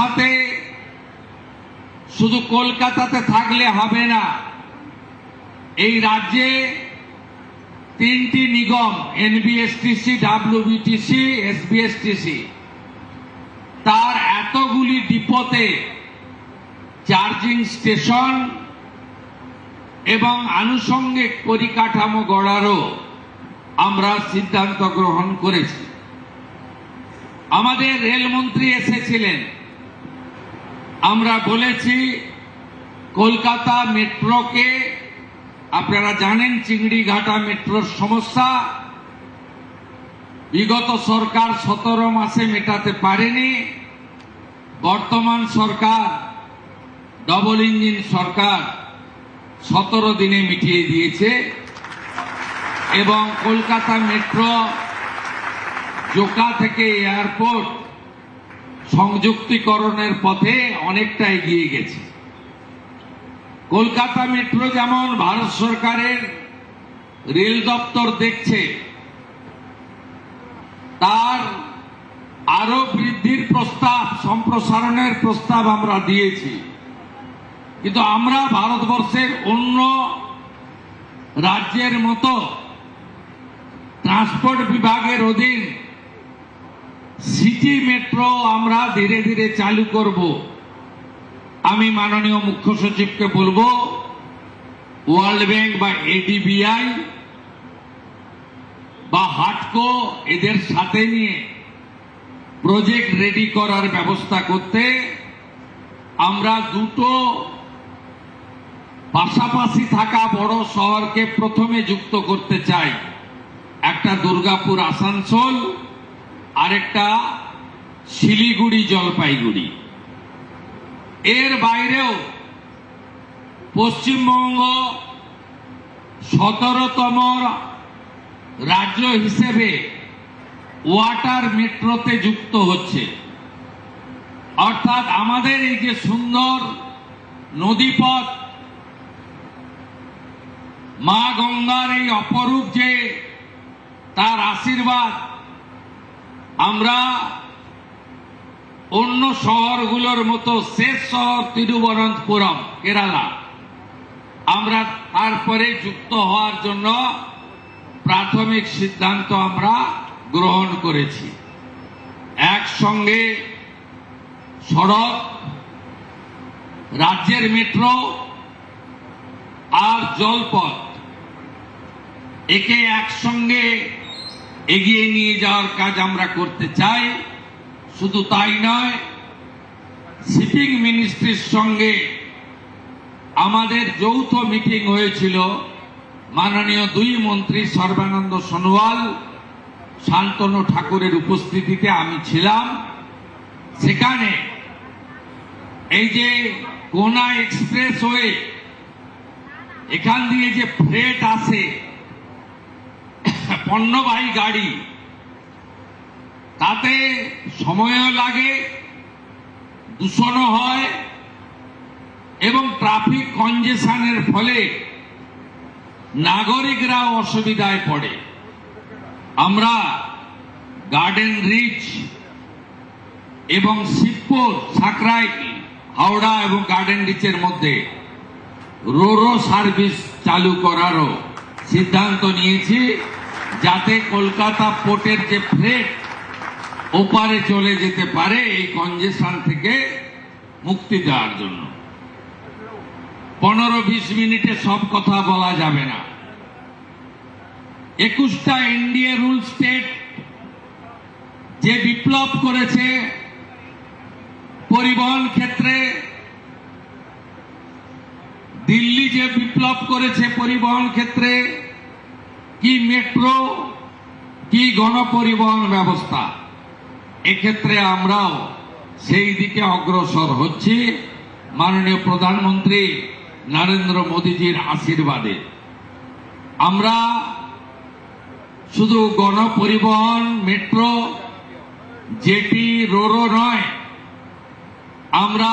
সাথে শুধু কলকাতাতে থাকলে হবে না। এই রাজ্যে তিনটি নিগম, এনবিএসটিসি, ডাব্লিউবিটিসি, এসবিএসটিসি, তার এতগুলি ডিপোতে চার্জিং স্টেশন এবং আনুষঙ্গিক পরিকাঠামো গড়ারও আমরা সিদ্ধান্ত গ্রহণ করেছি। আমাদের রেলমন্ত্রী এসেছিলেন, আমরা বলেছি কলকাতা মেট্রোকে, আপনারা জানেন চিংড়িঘাটা মেট্রোর সমস্যা বিগত সরকার 17 মাসে মেটাতে পারেনি। বর্তমান সরকার, ডবল ইঞ্জিন সরকার 17 দিনে মিটিয়ে দিয়েছে এবং কলকাতা মেট্রো জোকা থেকে এয়ারপোর্ট সংযুক্তিকরণের পথে অনেকটা এগিয়ে গেছে। কলকাতা মেট্রো যেমন ভারত সরকারের রেল দপ্তর দেখছে, তার আরো বৃদ্ধির প্রস্তাব, সম্প্রসারণের প্রস্তাব আমরা দিয়েছি। কিন্তু আমরা ভারতবর্ষের অন্য রাজ্যের মতো ট্রান্সপোর্ট বিভাগের অধীন সিটি মেট্রো আমরা ধীরে ধীরে চালু করব। আমি মাননীয় মুখ্য সচিবকে বলবো ওয়ার্ল্ড ব্যাংক বা এডিবিআই বা হাটকো এদের সাথে নিয়ে প্রজেক্ট রেডি করার ব্যবস্থা করতে। আমরা দুটো পাশাপাশি থাকা বড় শহরকে প্রথমে যুক্ত করতে চাই, একটা দুর্গাপুর আসানসোল, আরেকটা শিলিগুড়ি জলপাইগুড়ি। এর বাইরেও পশ্চিমবঙ্গ 17তম রাজ্য হিসেবে ওয়াটার মেট্রোতে যুক্ত হচ্ছে। অর্থাৎ আমাদের এই যে সুন্দর নদীপথ, মা গঙ্গার এই অপরূপ যে তার আশীর্বাদ, আমরা অন্য শহরগুলোর মতো শেষ শহর তিরুবনন্তপুরম কেরালা, আমরা তারপরে যুক্ত হওয়ার জন্য প্রাথমিক সিদ্ধান্ত আমরা গ্রহণ করেছি। একসঙ্গে সড়ক, রাজ্যের মেট্রো আর জলপথ, একে একসঙ্গে এগিয়ে নিয়ে যাওয়ার কাজ আমরা করতে চাই। শুধু তাই নয়, শিপিং মিনিস্ট্রির সঙ্গে আমাদের যৌথ মিটিং হয়েছিল। মাননীয় দুই মন্ত্রী সর্বানন্দ সোনোয়াল, শান্তনু ঠাকুরের উপস্থিতিতে আমি ছিলাম। সেখানে এই যে কোনা এক্সপ্রেসওয়ে, এখান দিয়ে যে ফ্রেট আসে, পণ্যবাহী গাড়ি, তাতে সময়ও লাগে, দূষণও হয় এবং ট্রাফিক কনজেশনের ফলে নাগরিকরাও অসুবিধায় পড়ে। আমরা গার্ডেন রিচ এবং শিবপুর, সাকরাইল, হাওড়া এবং গার্ডেন রিচের মধ্যে রোরো সার্ভিস চালু করারও সিদ্ধান্ত নিয়েছি, যাতে কলকাতা পোর্টের যে ফ্রেট ওপারে চলে যেতে পারে এই কনজেশন থেকে মুক্তি দেওয়ার জন্য। 15-20 মিনিটে সব কথা বলা যাবে না। 21টা এনডিএ রুল স্টেট যে বিপ্লব করেছে পরিবহন ক্ষেত্রে, দিল্লি যে বিপ্লব করেছে পরিবহন ক্ষেত্রে, কি মেট্রো কি গণপরিবহন ব্যবস্থা, এক্ষেত্রে আমরাও সেই দিকে অগ্রসর হচ্ছি মাননীয় প্রধানমন্ত্রী নরেন্দ্র মোদীজির আশীর্বাদে। আমরা শুধু গণপরিবহন, মেট্রো, জেটি, রোরো নয়, আমরা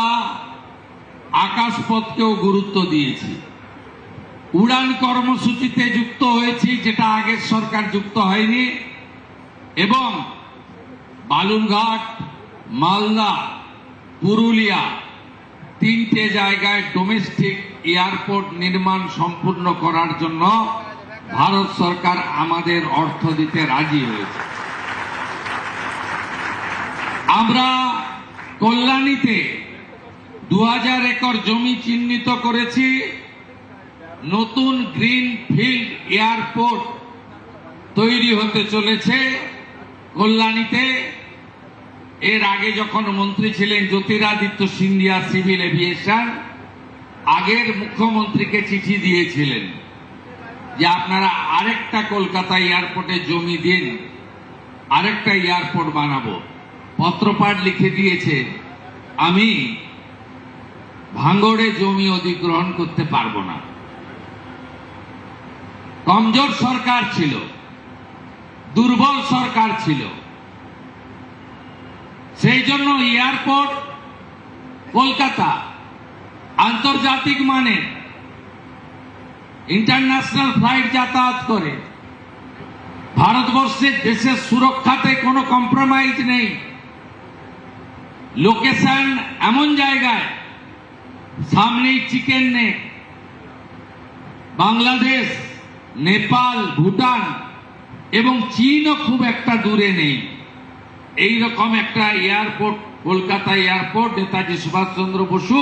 আকাশপথকেও গুরুত্ব দিয়েছি। উড়ান কর্মসূচিতে যুক্ত হয়েছি, যেটা আগের সরকার যুক্ত হয়নি, এবং বালুরঘাট, মালদা পুরুলিয়া, 3টে জায়গায় ডোমেস্টিক এয়ারপোর্ট নির্মাণ সম্পূর্ণ করার জন্য ভারত সরকার আমাদের অর্থ দিতে রাজি হয়েছে। আমরা কল্যাণীতে 2000 একর জমি চিহ্নিত করেছি। নতুন গ্রিন ফিল্ড এয়ারপোর্ট তৈরি হতে চলেছে কল্যাণীতে। এর আগে যখন মন্ত্রী ছিলেন জ্যোতিরাদিত্য সিন্ধিয়া সিভিল এভিয়েশন, আগের মুখ্যমন্ত্রীকে চিঠি দিয়েছিলেন যে আপনারা আরেকটা কলকাতা এয়ারপোর্টে জমি দিন, আরেকটা এয়ারপোর্ট বানাবো। পত্রপাঠ লিখে দিয়েছে, আমি ভাঙড়ে জমি অধিগ্রহণ করতে পারবো না। কমজোর সরকার ছিল, দুর্বল সরকার ছিল, সেই জন্য এয়ারপোর্ট কলকাতা আন্তর্জাতিক মানের ইন্টারন্যাশনাল ফ্লাইট যাতায়াত করে। ভারতবর্ষের দেশের সুরক্ষাতে কোনো কম্প্রোমাইজ নেই। লোকেশন এমন জায়গায়, সামনেই চিকেন নেক, বাংলাদেশ, নেপাল, ভুটান এবং চীনও খুব একটা দূরে নেই। এইরকম একটা এয়ারপোর্ট, কলকাতা এয়ারপোর্ট, নেতাজি সুভাষচন্দ্র বসু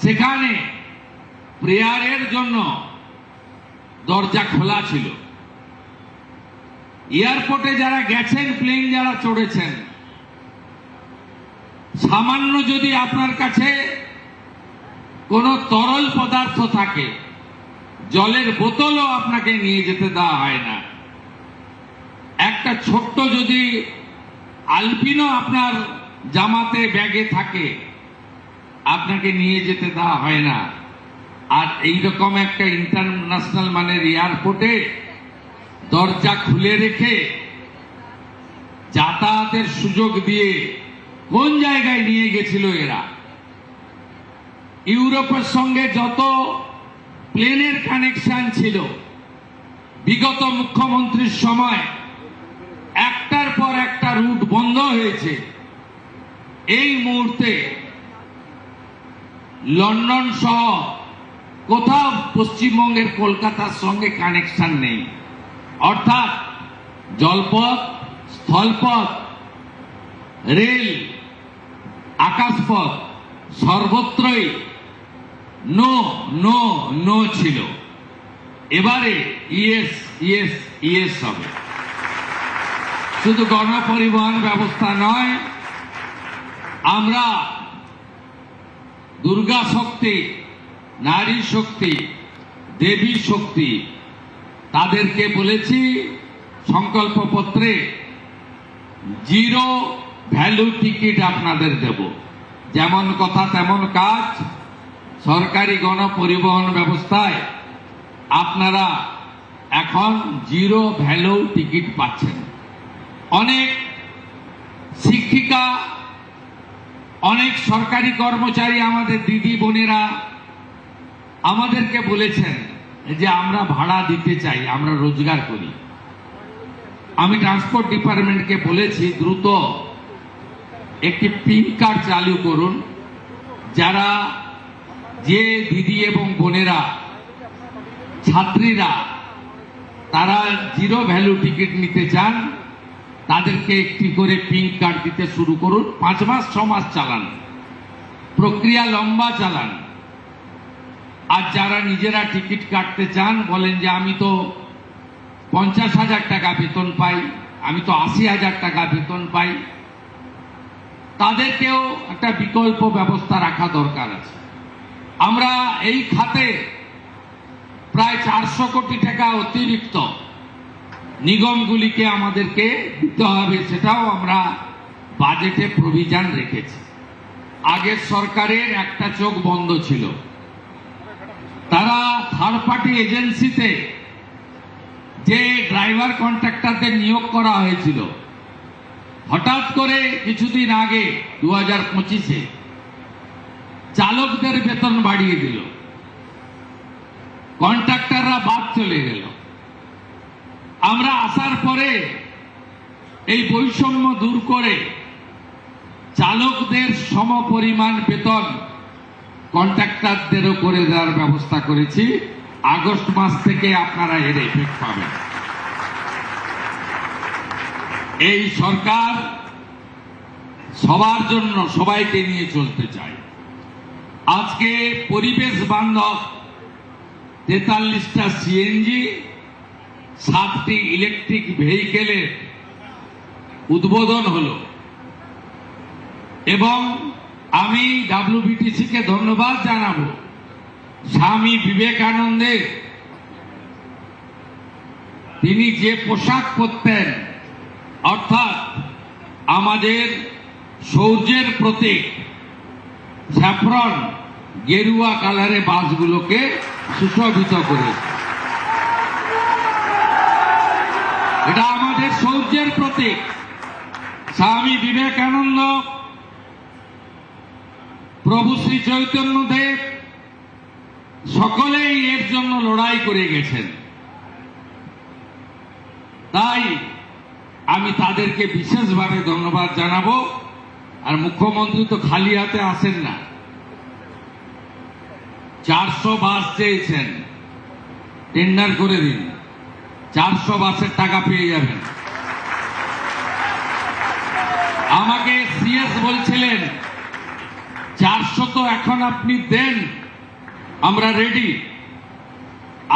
সেখানে প্রেয়ারের জন্য দরজা খোলা ছিল। এয়ারপোর্টে যারা গেছেন, প্লেন যারা চড়েছেন, সামান্য যদি আপনার কাছে কোনো তরল পদার্থ থাকে, জলের বোতলও আপনাকে নিয়ে যেতে দেওয়া হয় না। একটা ছোট্ট যদি আলপিনো আপনার জামাতে ব্যাগে থাকে, আপনাকে নিয়ে যেতে দেওয়া হয় না। আর এইরকম একটা ইন্টারন্যাশনাল মানের এয়ারপোর্টে দরজা খুলে রেখে যাতায়াতের সুযোগ দিয়ে কোন জায়গায় নিয়ে গেছিল এরা? ইউরোপের সঙ্গে যত প্লেনের কানেকশন ছিল বিগত মুখ্যমন্ত্রীর সময়, একটার পর একটা রুট বন্ধ হয়েছে। এই মুহূর্তে লন্ডন সহ কোথাও পশ্চিমবঙ্গের কলকাতার সঙ্গে কানেকশন নেই। অর্থাৎ জলপথ, স্থলপথ, রেল, আকাশপথ সর্বত্রই নো নো নো ছিল। এবারে ইয়েস ইয়েস ইয়েস হবে। শুধু গণপরিবহন ব্যবস্থা নয়, আমরা দুর্গা শক্তি, নারী শক্তি, দেবী শক্তি, তাদেরকে বলেছি সংকল্পপত্রে জিরো ভ্যালু টিকিট আপনাদের দেব। যেমন কথা তেমন কাজ। সরকারি গণপরিবহন ব্যবস্থায় আপনারা এখন জিরো ভ্যালু টিকিট পাচ্ছেন। অনেক শিক্ষিকা, অনেক সরকারি কর্মচারী, আমাদের দিদি বোনেরা আমাদেরকে বলেছেন যে আমরা ভাড়া দিতে চাই, আমরা রোজগার করি। আমি ট্রান্সপোর্ট ডিপার্টমেন্টকে বলেছি দ্রুত একটি পিন কার্ড চালু করুন। যারা, যে দিদি এবং বোনেরা, ছাত্রীরা তারা জিরো ভ্যালু টিকিট নিতে চান, তাদেরকে একটি করে পিন কার্ড দিতে শুরু করুন। 5 মাস 6 মাস চালান, প্রক্রিয়া লম্বা চালান। আর যারা নিজেরা টিকিট কাটতে চান, বলেন যে আমি তো 50,000 টাকা বেতন পাই, আমি তো 80,000 টাকা বেতন পাই, তাদেরকেও একটা বিকল্প ব্যবস্থা রাখা দরকার আছে। আমরা এই খাতে প্রায় 400 কোটি টাকা অতিরিক্ত নিগমগুলিকে আমাদেরকে দিতে হবে, সেটাও আমরা বাজেটে প্রভিশন রেখেছি। আগের সরকারের একটা চোখ বন্ধ ছিল। তারা থার্ড পার্টি এজেন্সিতে যে ড্রাইভার কন্ট্রাক্টরদের নিয়োগ করা হয়েছিল, হঠাৎ করে কিছুদিন আগে 2025-এ চালকদের বেতন বাড়িয়ে দিল, কন্ট্রাক্টররা বাদ চলে গেল। আমরা আসার পরে এই বৈষম্য দূর করে চালকদের সমপরিমাণ বেতন কন্ট্রাক্টরদেরও করে দেওয়ার ব্যবস্থা করেছি। আগস্ট মাস থেকে আপনারা এর এফেক্ট পাবেন। এই সরকার সবার জন্য সবাইকে নিয়ে চলতে চায়। আজকে পরিবেশ বান্ধব 43টা সিএনজি, 7টি ইলেকট্রিক ভেহিকেলের উদ্বোধন হলো এবং আমি ডাব্লিউবিটিসি কে ধন্যবাদ জানাবো। স্বামী বিবেকানন্দের তিনি যে পোশাক পরতেন, অর্থাৎ আমাদের সৌর্যের প্রতীক স্যাফরন গেরুয়া কালারে বাসগুলোকে সুশোভিত করে, এটা আমাদের সৌর্যের প্রতীক। স্বামী বিবেকানন্দ, প্রভু শ্রী চৈতন্যদেব সকলেই এর জন্য লড়াই করে গেছেন। তাই আমি তাদেরকে বিশেষভাবে ধন্যবাদ জানাবো। আর মুখ্যমন্ত্রী তো খালি হাতে আসেন না, 400 বাস চেয়েছেন, টেন্ডার করে দিন, 400 বাসের টাকা পেয়ে যাবেন। আমাকে সিএস বলছিলেন 400 তো এখন আপনি দেন, আমরা রেডি।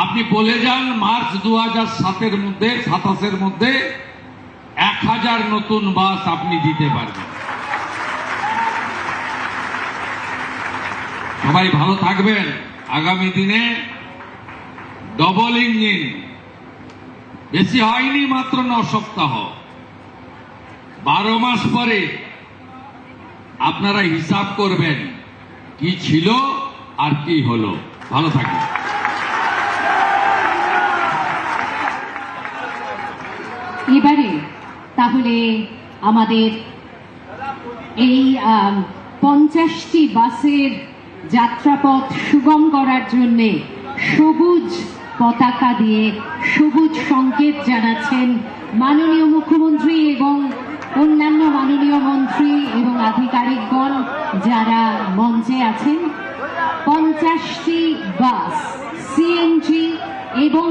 আপনি বলে যান মার্চ 2027-এর মধ্যে 27-এর মধ্যে 1000 নতুন বাস আপনি দিতে পারবেন। সবাই ভালো থাকবেন। আগামী দিনে ডবল ইঞ্জিন, বেশি হয়নি, মাত্র 9 সপ্তাহ, 12 মাস পরে আপনারা হিসাব করবেন কি ছিল আর কি হলো। ভালো থাকবেন। এবারে তাহলে আমাদের এই 50টি বাসের যাত্রাপথ সুগম করার জন্য সবুজ পতাকা দিয়ে সবুজ সংকেত জানাচ্ছেন মাননীয় মুখ্যমন্ত্রী এবং অন্যান্য মাননীয় মন্ত্রী এবং আধিকারিকগণ যারা মঞ্চে আছেন। 50টি বাস সিএনজি এবং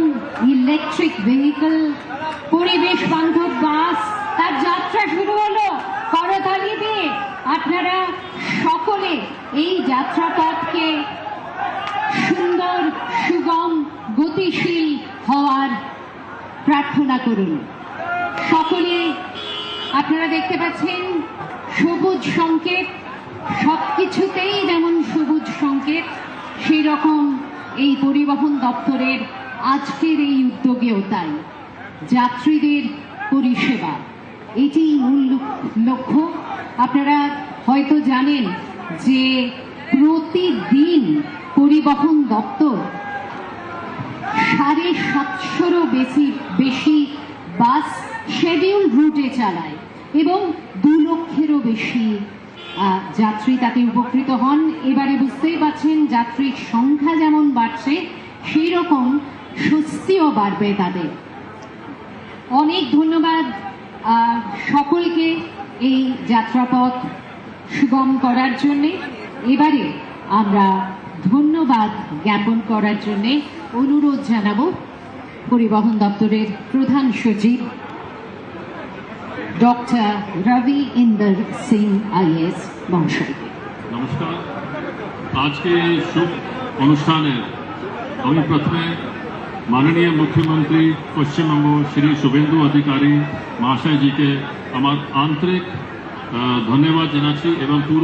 ইলেকট্রিক ভেহিকল, পরিবেশ বান্ধব বাস, তার যাত্রা শুরু হলো করতালি দিয়ে। আপনারা সকলে এই যাত্রাপথকে সুন্দর, সুগম, গতিশীল হওয়ার প্রার্থনা করুন। সকলে আপনারা দেখতে পাচ্ছেন সবুজ সংকেত, সবকিছুতেই যেমন সবুজ সংকেত, সেই রকম এই পরিবহন দপ্তরের আজকের এই উদ্যোগেও তাই। যাত্রীদের পরিষেবা, এটি মূল লক্ষ্য। আপনারা হয়তো জানেন যে প্রতিদিন পরিবহন দপ্তর 750-রও বেশি বাস শেডিউল রুটে চালায় এবং 2 লক্ষেরও বেশি যাত্রী তাতে উপকৃত হন। এবারে বুঝতেই পারছেন যাত্রীর সংখ্যা যেমন বাড়ছে সেই রকম স্বস্তিও বাড়বে তাদের। অনেক ধন্যবাদ সকলকে এই যাত্রাপথ সুগম করার জন্যে। এবারে আমরা ধন্যবাদ জ্ঞাপন করার জন্যে অনুরোধ জানাবো পরিবহন দপ্তরের প্রধান সচিব ডক্টর রবি ইন্দর সিং আইএস মহাশয়কে। নমস্কার। আজকে এই শুভ অনুষ্ঠানে আমি প্রথমে মাননীয় মুখ্যমন্ত্রী পশ্চিমবঙ্গ শ্রী শুভেন্দু অধিকারী মহাশয় জিকে আমার আন্তরিক ধন্যবাদ জানাচ্ছি এবং পুরো